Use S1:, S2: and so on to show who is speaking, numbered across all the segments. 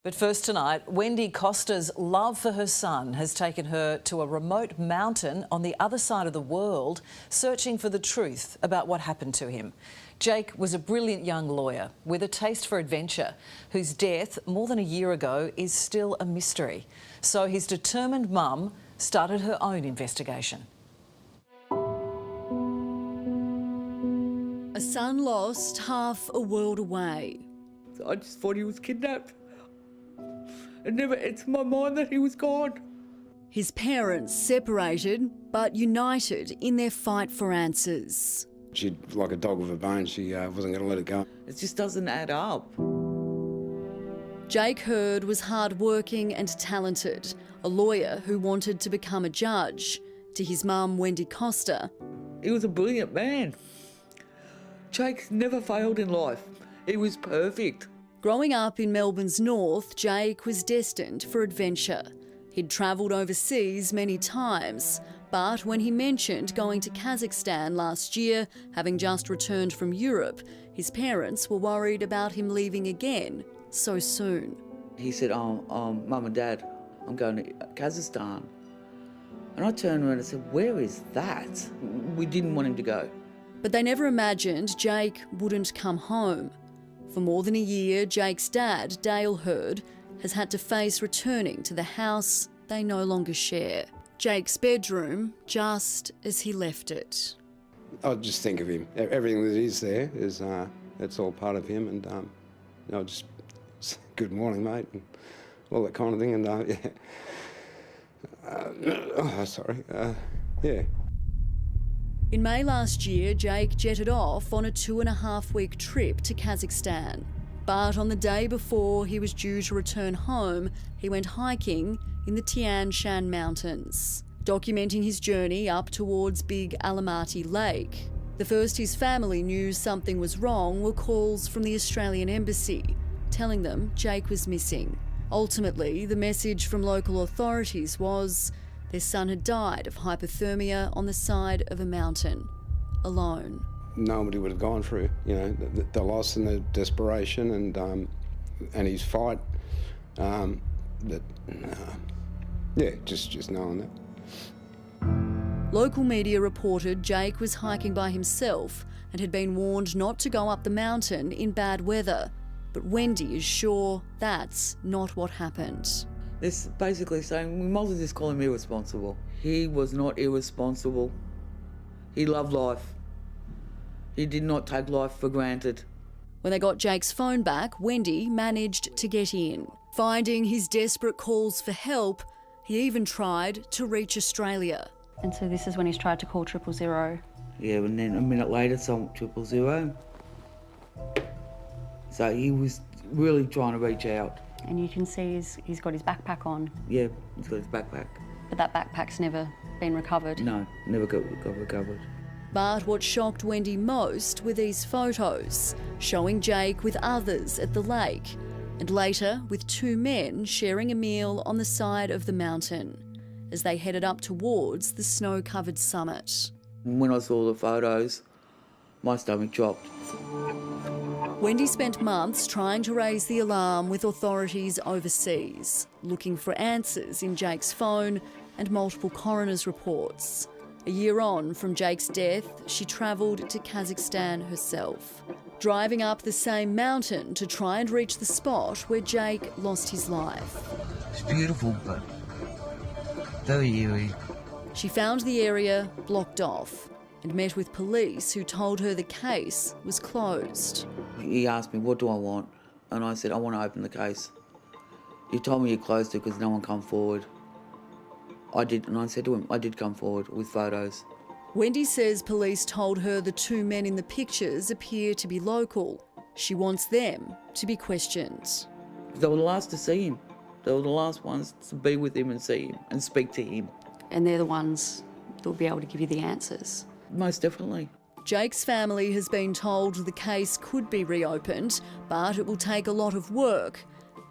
S1: But first tonight, Wendy Costa's love for her son has taken her to a remote mountain on the other side of the world, searching for the truth about what happened to him. Jake was a brilliant young lawyer with a taste for adventure, whose death more than a year ago is still a mystery. So his determined mum started her own investigation.
S2: A son lost half a world away.
S3: I just thought he was kidnapped. It never entered my mind that he was gone.
S2: His parents separated but united in their fight for answers.
S4: She'd, like a dog with a bone, she wasn't going to let it go.
S3: It just doesn't add up.
S2: Jake Hurd was hard-working and talented, a lawyer who wanted to become a judge. To his mum, Wendy Costa,
S3: He was a brilliant man. Jake never failed in life. He was perfect.
S2: growing up in Melbourne's north, Jake was destined for adventure. He'd travelled overseas many times, but when he mentioned going to Kazakhstan last year, having just returned from Europe, his parents were worried about him leaving again so soon.
S3: He said, Mum and Dad, I'm going to Kazakhstan. And I turned around and said, where is that? We didn't want him to go.
S2: But they never imagined Jake wouldn't come home. For more than a year, Jake's dad, Dale Hurd, has had to face returning to the house they no longer share. Jake's bedroom, just as he left it.
S4: I just think of him. Everything that is there is, it's all part of him, and just good morning, mate, and all that kind of thing, and yeah.
S2: In May last year, Jake jetted off on a 2.5-week trip to Kazakhstan. But on the day before he was due to return home, he went hiking in the Tian Shan Mountains, documenting his journey up towards Big Almaty Lake. The first his family knew something was wrong were calls from the Australian Embassy, telling them Jake was missing. Ultimately, the message from local authorities was their son had died of hypothermia on the side of a mountain, alone.
S4: Nobody would have gone through, the loss and the desperation and his fight. Just knowing that.
S2: Local media reported Jake was hiking by himself and had been warned not to go up the mountain in bad weather. But Wendy is sure that's not what happened.
S3: This basically saying we might as well just call him irresponsible. He was not irresponsible. He loved life. He did not take life for granted.
S2: When they got Jake's phone back, Wendy managed to get in. Finding his desperate calls for help, he even tried to reach Australia.
S5: And so this is when he's tried to call 000.
S3: Yeah, and then a minute later, someone 000. So he was really trying to reach out.
S5: And you can see he's got his backpack on.
S3: Yeah, he's got his backpack.
S5: But that backpack's never been recovered.
S3: No, never got recovered.
S2: But what shocked Wendy most were these photos, showing Jake with others at the lake, and later with 2 men sharing a meal on the side of the mountain, as they headed up towards the snow-covered summit.
S3: When I saw the photos, my stomach dropped.
S2: Wendy spent months trying to raise the alarm with authorities overseas, looking for answers in Jake's phone and multiple coroner's reports. A year on from Jake's death, she travelled to Kazakhstan herself, driving up the same mountain to try and reach the spot where Jake lost his life.
S3: It's beautiful, but very eerie.
S2: She found the area blocked off and met with police who told her the case was closed.
S3: He asked me, what do I want? And I said, I want to open the case. He told me you closed it because no one come forward. I did, and I said to him, I did come forward with photos.
S2: Wendy says police told her the 2 men in the pictures appear to be local. She wants them to be questioned.
S3: They were the last to see him. They were the last ones to be with him and see him and speak to him.
S5: And they're the ones that will be able to give you the answers.
S3: Most definitely.
S2: Jake's family has been told the case could be reopened, but it will take a lot of work,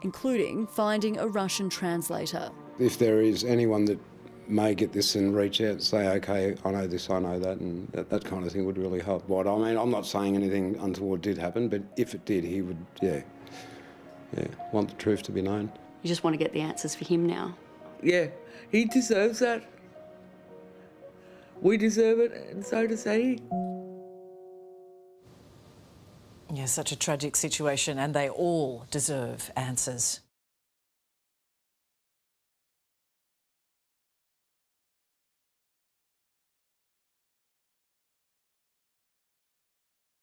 S2: including finding a Russian translator.
S4: If there is anyone that may get this and reach out and say, okay, I know this, I know that, and that kind of thing would really help. I'm not saying anything untoward did happen, but if it did, he would, want the truth to be known.
S5: You just want to get the answers for him now.
S3: Yeah, he deserves that. We deserve it, and so does he.
S1: Yeah, such a tragic situation, and they all deserve answers.